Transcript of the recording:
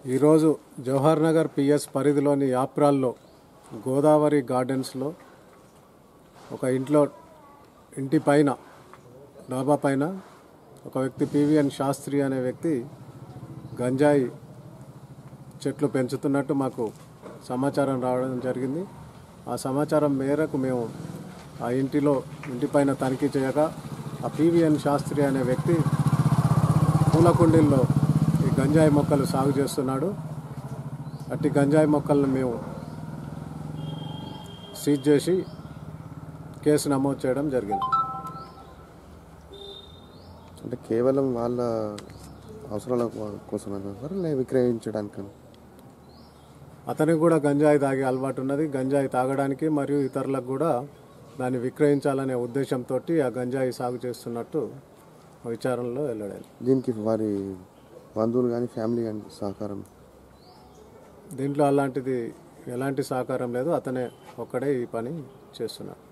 ఈరోజు జవహర్ నగర్ పిఎస్ పరిధిలోని యాప్రాల్లో గోదావరి గార్డెన్స్లో ఒక ఇంటి పైన డాబా పైన ఒక వ్యక్తి పివిఎన్ శాస్త్రి అనే వ్యక్తి గంజాయి చెట్లు పెంచుతున్నట్టు మాకు సమాచారం రావడం జరిగింది. ఆ సమాచారం మేరకు మేము ఆ ఇంటి పైన తనిఖీ చేయగా ఆ పివిఎన్ శాస్త్రి అనే వ్యక్తి పూల కుండీల్లో ఈ గంజాయి మొక్కలు సాగు చేస్తున్నాడు. అట్టి గంజాయి మొక్కలను మేము సీజ్ చేసి కేసు నమోదు చేయడం జరిగింది. అంటే కేవలం వాళ్ళ అవసరాల కోసం విక్రయించడానికి అతనికి కూడా గంజాయి తాగే అలవాటు ఉన్నది. గంజాయి తాగడానికి మరియు ఇతరులకు కూడా దాన్ని విక్రయించాలనే ఉద్దేశంతో ఆ గంజాయి సాగు చేస్తున్నట్టు విచారణలో వెల్లడైంది. దీనికి వారి బంధువులు కానీ ఫ్యామిలీ కానీ సహకారం? దీంట్లో ఎలాంటి సహకారం లేదు. అతనే ఒక్కడే ఈ పని చేస్తున్నాడు.